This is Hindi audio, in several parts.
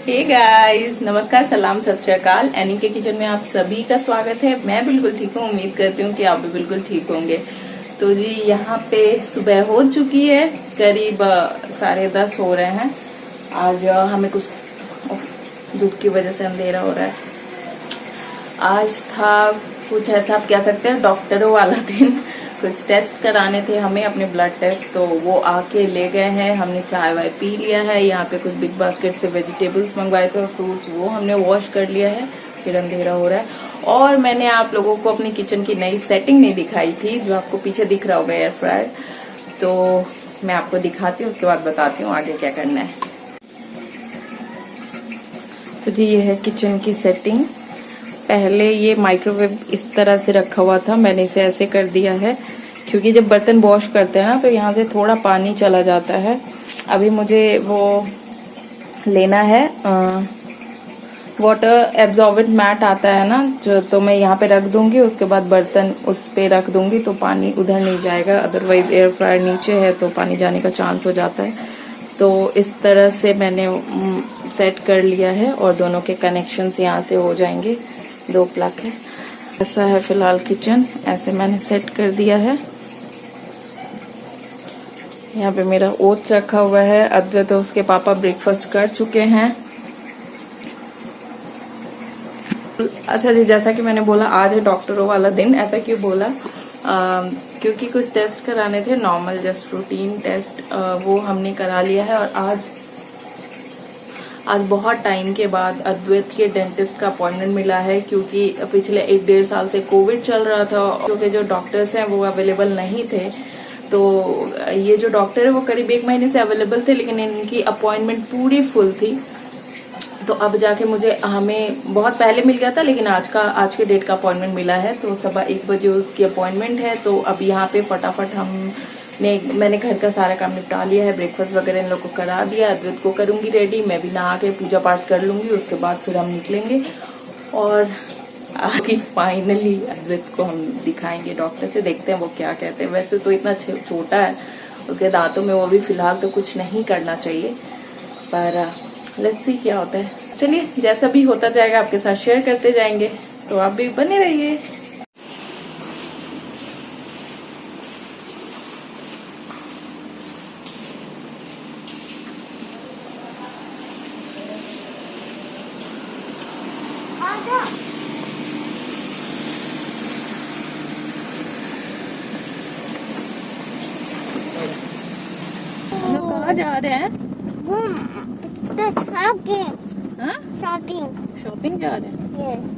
हे गाइस, नमस्कार, सलाम, सत श्री अकाल। एनी के किचन में आप सभी का स्वागत है। मैं बिल्कुल ठीक हूँ, उम्मीद करती हूँ कि आप भी बिल्कुल ठीक होंगे। तो जी यहाँ पे सुबह हो चुकी है, करीब 10:30 हो रहे हैं। आज हमें कुछ धूप की वजह से अंधेरा हो रहा है। आज था कुछ ऐसा आप कह सकते हैं डॉक्टरों वाला दिन। कुछ टेस्ट कराने थे हमें, अपने ब्लड टेस्ट, तो वो आके ले गए हैं। हमने चाय वाय पी लिया है। यहाँ पे कुछ बिग बास्केट से वेजिटेबल्स मंगवाए थे और फ्रूट्स, वो हमने वॉश कर लिया है। फिर अंधेरा हो रहा है। और मैंने आप लोगों को अपनी किचन की नई सेटिंग नहीं दिखाई थी, जो आपको पीछे दिख रहा होगा, एयर फ्रायर। तो मैं आपको दिखाती हूँ, उसके बाद बताती हूँ आगे क्या करना है। तो जी ये है किचन की सेटिंग। पहले ये माइक्रोवेव इस तरह से रखा हुआ था, मैंने इसे ऐसे कर दिया है क्योंकि जब बर्तन वॉश करते हैं ना तो यहाँ से थोड़ा पानी चला जाता है। अभी मुझे वो लेना है, वाटर एब्जॉर्बेंट मैट आता है ना जो, तो मैं यहाँ पे रख दूंगी। उसके बाद बर्तन उस पे रख दूंगी तो पानी उधर नहीं जाएगा, अदरवाइज एयर फ्रायर नीचे है तो पानी जाने का चांस हो जाता है। तो इस तरह से मैंने सेट कर लिया है और दोनों के कनेक्शंस यहाँ से हो जाएंगे। 2 प्लग है। ऐसा है फिलहाल किचन, ऐसे मैंने सेट कर दिया है। यहाँ पे मेरा ओट्स रखा हुआ है। अद्वैत और उसके पापा ब्रेकफास्ट कर चुके हैं। अच्छा जी, जैसा कि मैंने बोला आज है डॉक्टरों वाला दिन। ऐसा क्यों बोला? क्योंकि कुछ टेस्ट कराने थे, नॉर्मल जस्ट रूटीन टेस्ट, वो हमने करा लिया है। और आज बहुत टाइम के बाद अद्वैत के डेंटिस्ट का अपॉइंटमेंट मिला है, क्योंकि पिछले 1-1.5 साल से कोविड चल रहा था, क्योंकि जो डॉक्टर्स हैं वो अवेलेबल नहीं थे। तो ये जो डॉक्टर है वो करीब 1 महीने से अवेलेबल थे, लेकिन इनकी अपॉइंटमेंट पूरी फुल थी। तो अब जाके हमें बहुत पहले मिल गया था, लेकिन आज के डेट का अपॉइंटमेंट मिला है। तो 1:15 बजे उसकी अपॉइंटमेंट है। तो अब यहाँ पे फटाफट मैंने घर का सारा काम निपटा लिया है। ब्रेकफास्ट वगैरह इन लोग को करा दिया। अद्वैत को करूंगी रेडी, मैं भी नहा के पूजा पाठ कर लूंगी। उसके बाद फिर हम निकलेंगे और आगे फाइनली अद्वैत को हम दिखाएंगे डॉक्टर से। देखते हैं वो क्या कहते हैं। वैसे तो इतना छोटा है, उसके दांतों में वो भी फिलहाल तो कुछ नहीं करना चाहिए, पर लेट्स सी क्या होता है। चलिए, जैसा भी होता जाएगा आपके साथ शेयर करते जाएंगे, तो आप भी बने रहिए। कहाँ जा रहे हैं? शॉपिंग जा रहे हैं।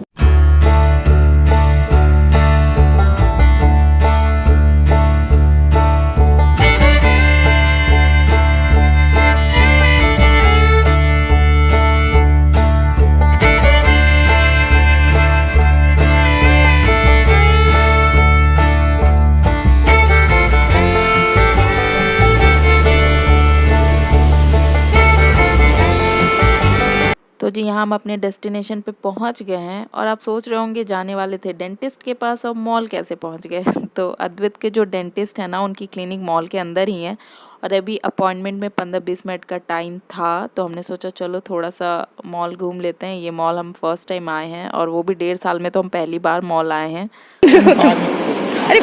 तो जी यहाँ हम अपने डेस्टिनेशन पे पहुँच गए हैं और आप सोच रहे होंगे जाने वाले थे डेंटिस्ट के पास और मॉल कैसे पहुँच गए। तो अद्वैत के जो डेंटिस्ट है ना, उनकी क्लिनिक मॉल के अंदर ही है और अभी अपॉइंटमेंट में 15-20 मिनट का टाइम था, तो हमने सोचा चलो थोड़ा सा मॉल घूम लेते हैं। ये मॉल हम फर्स्ट टाइम आए हैं और वो भी 1.5 साल में तो हम पहली बार मॉल आए हैं। अरे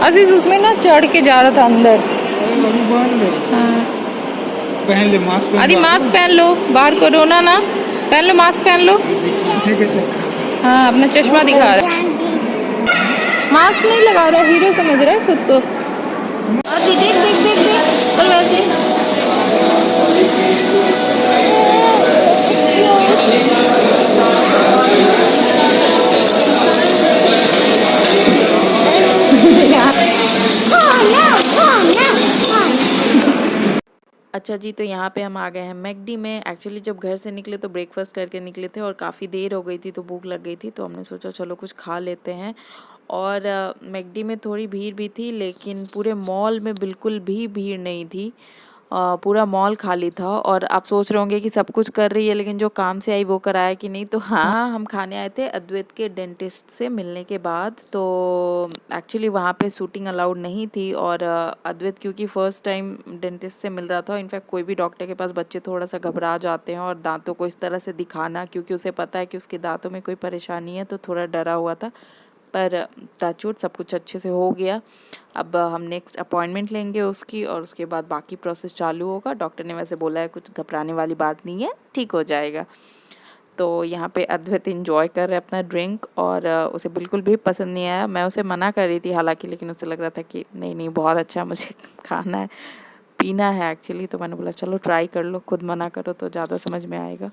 अजीज उसमें ना चढ़ के जा रहा था अंदर। पहन ले मास्क। अरे मास्क पहन लो, बाहर कोरोना ना, पहन लो मास्क, पहन लो। हाँ, अपना चश्मा दिखा रहा है, मास्क नहीं लगा रहा, हीरो समझ रहा है खुद को। देख देख देख देख और वैसे अच्छा जी, तो यहाँ पे हम आ गए हैं मैकडी में। एक्चुअली जब घर से निकले तो ब्रेकफास्ट करके निकले थे और काफ़ी देर हो गई थी, तो भूख लग गई थी, तो हमने सोचा चलो कुछ खा लेते हैं। और मैकडी में थोड़ी भीड़ भी थी, लेकिन पूरे मॉल में बिल्कुल भी भीड़ नहीं थी। पूरा मॉल खाली था। और आप सोच रहे होंगे कि सब कुछ कर रही है लेकिन जो काम से आई वो कराया कि नहीं। तो हाँ, हम खाने आए थे अद्वैत के डेंटिस्ट से मिलने के बाद। तो एक्चुअली वहाँ पे शूटिंग अलाउड नहीं थी और अद्वैत क्योंकि फ़र्स्ट टाइम डेंटिस्ट से मिल रहा था। इनफैक्ट कोई भी डॉक्टर के पास बच्चे थोड़ा सा घबरा जाते हैं और दांतों को इस तरह से दिखाना, क्योंकि उसे पता है कि उसके दांतों में कोई परेशानी है, तो थोड़ा डरा हुआ था। पर टचवुड सब कुछ अच्छे से हो गया। अब हम नेक्स्ट अपॉइंटमेंट लेंगे उसकी और उसके बाद बाकी प्रोसेस चालू होगा। डॉक्टर ने वैसे बोला है कुछ घबराने वाली बात नहीं है, ठीक हो जाएगा। तो यहाँ पे अद्वैत इंजॉय कर रहे अपना ड्रिंक और उसे बिल्कुल भी पसंद नहीं आया। मैं उसे मना कर रही थी हालांकि, लेकिन उसे लग रहा था कि नहीं नहीं बहुत अच्छा, मुझे खाना है, पीना है एक्चुअली। तो मैंने बोला चलो ट्राई कर लो, खुद मना करो तो ज़्यादा समझ में आएगा।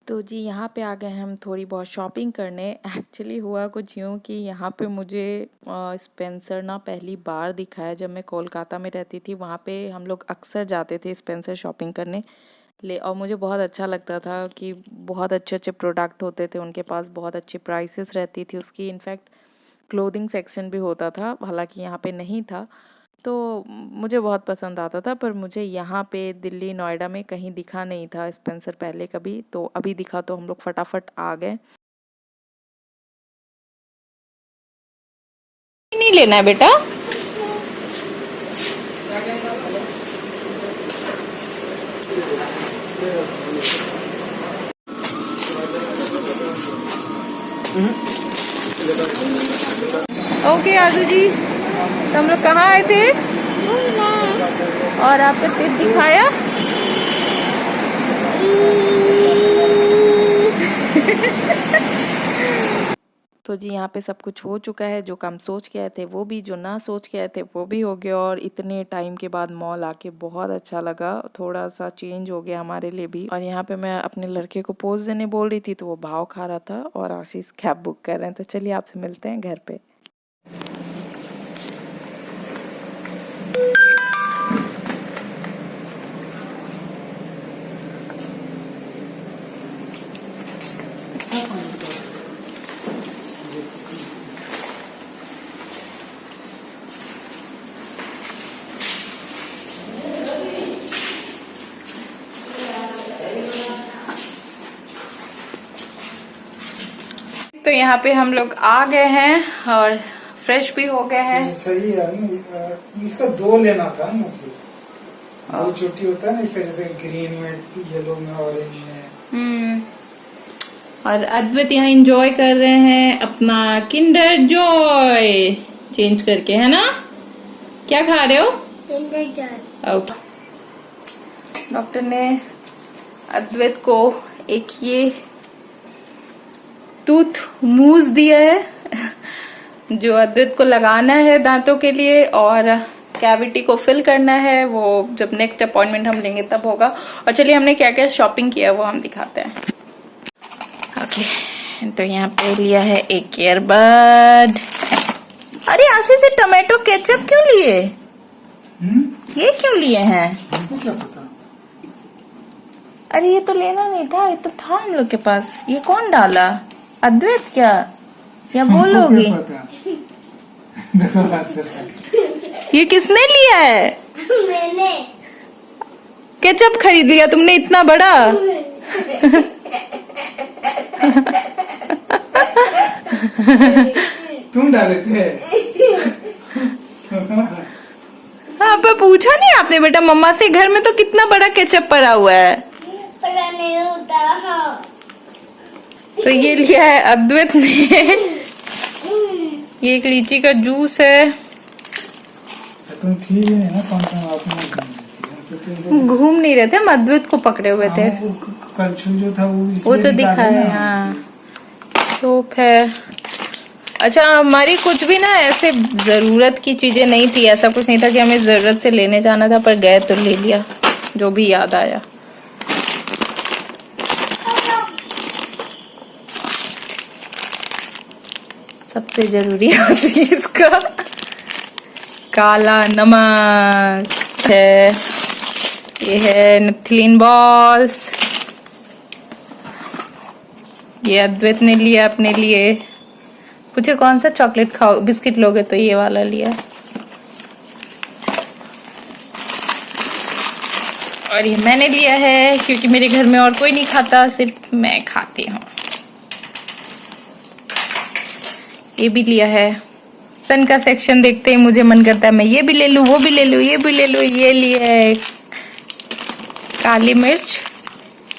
तो जी यहाँ पे आ गए हम थोड़ी बहुत शॉपिंग करने। एक्चुअली हुआ कुछ यूँ कि यहाँ पे मुझे स्पेंसर ना पहली बार दिखा है। जब मैं कोलकाता में रहती थी वहाँ पे हम लोग अक्सर जाते थे स्पेंसर शॉपिंग करने और मुझे बहुत अच्छा लगता था कि बहुत अच्छे अच्छे प्रोडक्ट होते थे उनके पास, बहुत अच्छी प्राइसेस रहती थी उसकी। इनफैक्ट क्लोथिंग सेक्शन भी होता था, हालांकि यहाँ पे नहीं था। तो मुझे बहुत पसंद आता था, पर मुझे यहाँ पे दिल्ली नोएडा में कहीं दिखा नहीं था स्पेंसर पहले कभी। तो अभी दिखा तो हम लोग फटाफट आ गए। नहीं लेना है बेटा। ओके आजू जी, तो हम लोग कहाँ आए थे और आपका टिप दिखाया। तो जी यहाँ पे सब कुछ हो चुका है। जो काम सोच के आए थे वो भी, जो ना सोच के आए थे वो भी हो गया। और इतने टाइम के बाद मॉल आके बहुत अच्छा लगा, थोड़ा सा चेंज हो गया हमारे लिए भी। और यहाँ पे मैं अपने लड़के को पोज देने बोल रही थी तो वो भाव खा रहा था और आशीष कैब बुक कर रहे हैं। तो चलिए आपसे मिलते हैं घर पे। तो यहाँ पे हम लोग आ गए हैं और फ्रेश भी हो गए हैं। सही है ना, इसका 2 लेना था ना, 2 चोटी होता है ना इसका, जैसे ग्रीन में, येलो में, ऑरेंज में। और अद्वैत यहाँ एंजॉय कर रहे हैं अपना किंडर जॉय चेंज करके, है ना? क्या खा रहे हो? Kinder Joy. ओके। डॉक्टर ने अद्वैत को एक ये टूथ मूस दिया है जो अद्वैत को लगाना है दांतों के लिए और कैविटी को फिल करना है। वो जब नेक्स्ट अपॉइंटमेंट हम लेंगे तब होगा। और चलिए हमने क्या क्या शॉपिंग किया वो हम दिखाते हैं। ओके, तो यहाँ पे लिया है एक ईयरबड। अरे आशी से टमाटो केचप क्यों लिए? ये क्यों लिए हैं? क्या पता। अरे ये तो लेना नहीं था, ये तो था हम लोग के पास। ये कौन डाला? अद्वैत क्या या बोलोगी? ये किसने लिया है? मैंने। केचप खरीद लिया तुमने इतना बड़ा? तुम डाले थे? हाँ, पर पूछा नहीं आपने बेटा मम्मा से? घर में तो कितना बड़ा केचप पड़ा हुआ है। पता नहीं होता। हाँ। तो ये लिया है अद्वैत ने। ये एक लीची का जूस है। तुम थी भी नहीं ना, कौन सा आपने घूम नहीं रहे थे, हम अद्वैत को पकड़े हुए थे। कलछुल जो था वो तो दिखा है। हाँ, सोप है अच्छा, हमारी कुछ भी ना ऐसे जरूरत की चीजें नहीं थी, ऐसा कुछ नहीं था कि हमें जरूरत से लेने जाना था, पर गए तो ले लिया जो भी याद आया। सबसे जरूरी इसका काला नमक है, ये है नेपथलीन बॉल्स, ये अद्वैत ने लिया अपने लिए। पूछे कौन सा चॉकलेट खाओ, बिस्किट लोगे, तो ये वाला लिया। और ये मैंने लिया है क्योंकि मेरे घर में और कोई नहीं खाता, सिर्फ मैं खाती हूँ। ये भी लिया है। सन का सेक्शन देखते ही मुझे मन करता है मैं ये भी ले लूं, वो भी ले लूं, ये भी ले लूं। ये लिया है काली मिर्च,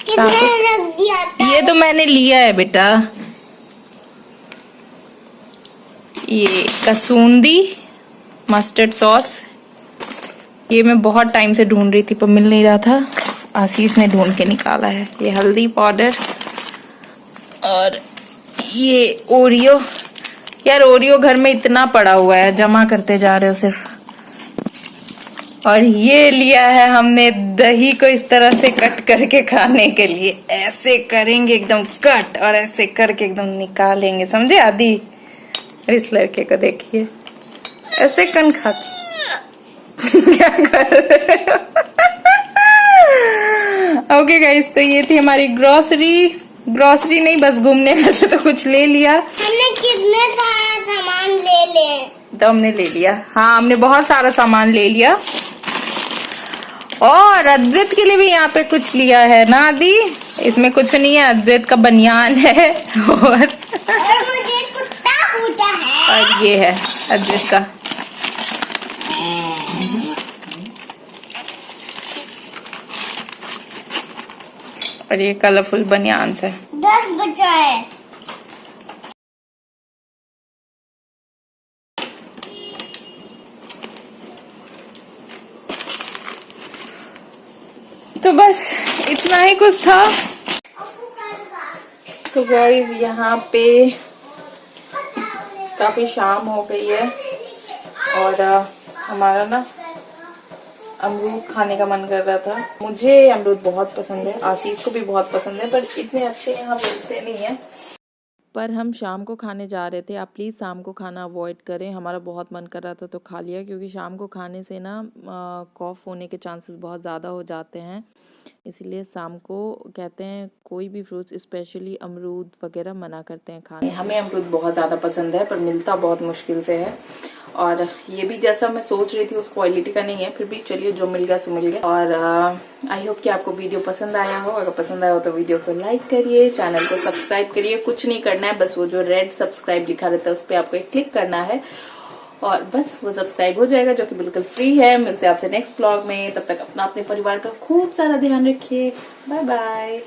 कितने रख दिया था? ये तो मैंने लिया है बेटा। ये कसूंदी मस्टर्ड सॉस, ये मैं बहुत टाइम से ढूंढ रही थी पर मिल नहीं रहा था, आशीष ने ढूंढ के निकाला है। ये हल्दी पाउडर, और ये ओरियो। यार ओरियो घर में इतना पड़ा हुआ है, जमा करते जा रहे हो सिर्फ। और ये लिया है हमने दही को इस तरह से कट करके खाने के लिए। ऐसे करेंगे एकदम कट, और ऐसे करके एकदम निकालेंगे, समझे आदि? और इस लड़के को देखिए ऐसे कन खाते क्या कर रहे हो? ओके गाइस, तो ये थी हमारी ग्रोसरी नहीं, बस घूमने में से तो कुछ ले लिया। हमने कितने सारा सामान ले ले? तो हमने ले लिया, हाँ हमने बहुत सारा सामान ले लिया। और अद्वैत के लिए भी यहाँ पे कुछ लिया है ना आदि? इसमें कुछ नहीं है, अद्वैत का बनियान है और मुझे कुत्ता पूछा है। और ये है अद्वैत का। और ये कलरफुल बनियान है। 10 बचा है। तो बस इतना ही कुछ था। तो गाइस यहाँ पे काफी शाम हो गई है और हमारा ना अमरूद खाने का मन कर रहा था। मुझे अमरूद बहुत पसंद है, आशीष को भी बहुत पसंद है, पर इतने अच्छे यहाँ मिलते नहीं है। पर हम शाम को खाने जा रहे थे। आप प्लीज़ शाम को खाना अवॉइड करें। हमारा बहुत मन कर रहा था तो खा लिया, क्योंकि शाम को खाने से ना कॉफ़ होने के चांसेस बहुत ज़्यादा हो जाते हैं। इसलिए शाम को कहते हैं कोई भी फ्रूट्स, स्पेशली अमरूद वगैरह, मना करते हैं खाने। हमें अमरूद बहुत ज़्यादा पसंद है पर मिलता बहुत मुश्किल से है। और ये भी जैसा मैं सोच रही थी उस क्वालिटी का नहीं है, फिर भी चलिए जो मिल गया सो मिल गया। और आई होप कि आपको वीडियो पसंद आया हो। अगर पसंद आया हो तो वीडियो को लाइक करिए, चैनल को सब्सक्राइब करिए। कुछ नहीं करना है, बस वो जो रेड सब्सक्राइब लिखा रहता है उस पर आपको क्लिक करना है और बस वो सब्सक्राइब हो जाएगा, जो कि बिल्कुल फ्री है। मिलते हैं आपसे नेक्स्ट व्लॉग में, तब तक अपना अपने परिवार का खूब सारा ध्यान रखिए। Bye bye.